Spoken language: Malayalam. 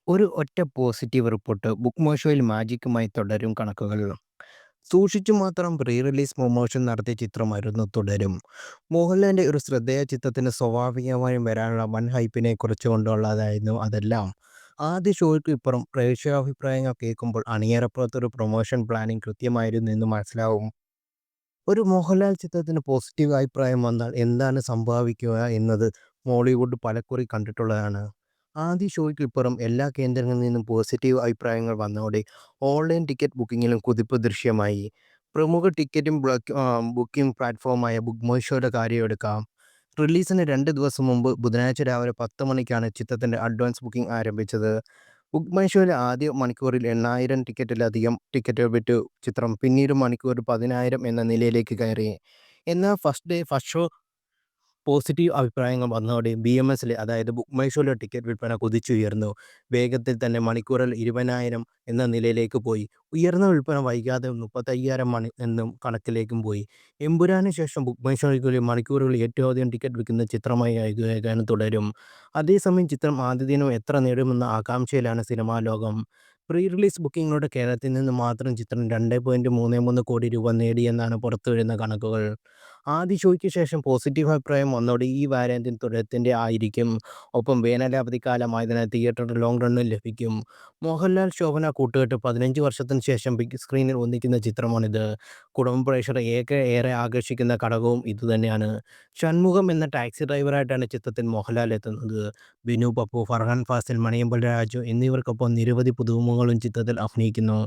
ഒരു ഒറ്റ പോസിറ്റീവ് റിപ്പോർട്ട് ബുക്ക് മൈ ഷോയിൽ മാജിക്കുമായി തുടരും കണക്കുകൾ. സൂക്ഷിച്ചു മാത്രം പ്രീ റിലീസ് പ്രൊമോഷൻ നടത്തിയ ചിത്രമായിരുന്നു തുടരും. മോഹൻലാലിന്റെ ഒരു ശ്രദ്ധേയ ചിത്രത്തിന് സ്വാഭാവികമായും വരാനുള്ള വൻ ഹൈപ്പിനെ കുറിച്ചുകൊണ്ടുള്ളതായിരുന്നു അതെല്ലാം. ആദ്യ ഷോയ്ക്ക് ഇപ്പുറം പ്രേക്ഷകാഭിപ്രായങ്ങൾ കേൾക്കുമ്പോൾ അണിയറപ്പുറത്തൊരു പ്രൊമോഷൻ പ്ലാനിങ് കൃത്യമായിരുന്നു എന്ന് മനസ്സിലാവും. ഒരു മോഹൻലാൽ ചിത്രത്തിന് പോസിറ്റീവ് അഭിപ്രായം വന്നാൽ എന്താണ് സംഭവിക്കുക എന്നത് മോളിവുഡ് പലകുറി കണ്ടിട്ടുള്ളതാണ്. ആദ്യ ഷോയ്ക്ക് ഇപ്പുറം എല്ലാ കേന്ദ്രങ്ങളിൽ നിന്നും പോസിറ്റീവ് അഭിപ്രായങ്ങൾ വന്നതോടെ ഓൺലൈൻ ടിക്കറ്റ് ബുക്കിങ്ങിലും കുതിപ്പ് ദൃശ്യമായി. പ്രമുഖ ടിക്കറ്റും ബുക്കിംഗ് പ്ലാറ്റ്ഫോമായ ബുക്ക് മൈ ഷോയുടെ കാര്യം എടുക്കാം. റിലീസിന് 2 ദിവസം മുമ്പ് ബുധനാഴ്ച രാവിലെ 10 മണിക്കാണ് ചിത്രത്തിൻ്റെ അഡ്വാൻസ് ബുക്കിംഗ് ആരംഭിച്ചത്. ബുക്ക് മൈ ഷോയിലെ ആദ്യ മണിക്കൂറിൽ 8,000 ടിക്കറ്റിലധികം ടിക്കറ്റ് വിറ്റു ചിത്രം. പിന്നീട് മണിക്കൂറിൽ 10,000 എന്ന നിലയിലേക്ക് കയറി. എന്നാൽ ഫസ്റ്റ് ഷോ പോസിറ്റീവ് അഭിപ്രായങ്ങൾ വന്നതോടെ BMSലെ അതായത് ബുക്ക് മൈ ഷോയിലെ ടിക്കറ്റ് വിൽപ്പന കുതിച്ചുയർന്നു. വേഗത്തിൽ തന്നെ മണിക്കൂറിൽ 20,000 എന്ന നിലയിലേക്ക് പോയി. ഉയർന്ന വിൽപ്പന വൈകാതെ 35,000 എന്നും കണക്കിലേക്കും പോയി. എമ്പുരാന് ശേഷം ബുക്ക് മൈ ഷോയ്ക്കുള്ളിൽ മണിക്കൂറുകളിൽ ഏറ്റവും അധികം ടിക്കറ്റ് വിൽക്കുന്ന ചിത്രമായി ആകുകയാണ് തുടരും. അതേസമയം ചിത്രം ആദ്യ ദിനം എത്ര നേടുമെന്ന ആകാംക്ഷയിലാണ് സിനിമാ ലോകം. പ്രീ റിലീസ് ബുക്കിംഗിലൂടെ കേരളത്തിൽ നിന്ന് മാത്രം ചിത്രം 2.33 കോടി രൂപ നേടിയെന്നാണ് പുറത്തുവരുന്ന കണക്കുകൾ. ആദ്യ ഷോയ്ക്ക് ശേഷം പോസിറ്റീവ് അഭിപ്രായം വന്നതോടെ ഈ വാരാന്ത്യം തുടരത്തിൻ്റെ ആയിരിക്കും. ഒപ്പം വേനലവധിക്കാലമായതിനാൽ തിയേറ്ററിൽ ലോങ് റണ്ണും ലഭിക്കും. മോഹൻലാൽ, ശോഭന കൂട്ടുകെട്ട് 15 വർഷത്തിന് ശേഷം ബിഗ് സ്ക്രീനിൽ ഒന്നിക്കുന്ന ചിത്രമാണിത്. കുടുംബ പ്രേക്ഷകരെ ഏറെ ആകർഷിക്കുന്ന ഘടകവും ഇതുതന്നെയാണ്. ഷൺമുഖം എന്ന ടാക്സി ഡ്രൈവറായിട്ടാണ് ചിത്രത്തിൽ മോഹൻലാൽ എത്തുന്നത്. ബിനു പപ്പു, ഫർഹാൻ ഫാസിൽ, മണിയമ്പൽ രാജു എന്നിവർക്കൊപ്പം നിരവധി പുതുമുഖങ്ങളും ചിത്രത്തിൽ അഭിനയിക്കുന്നു.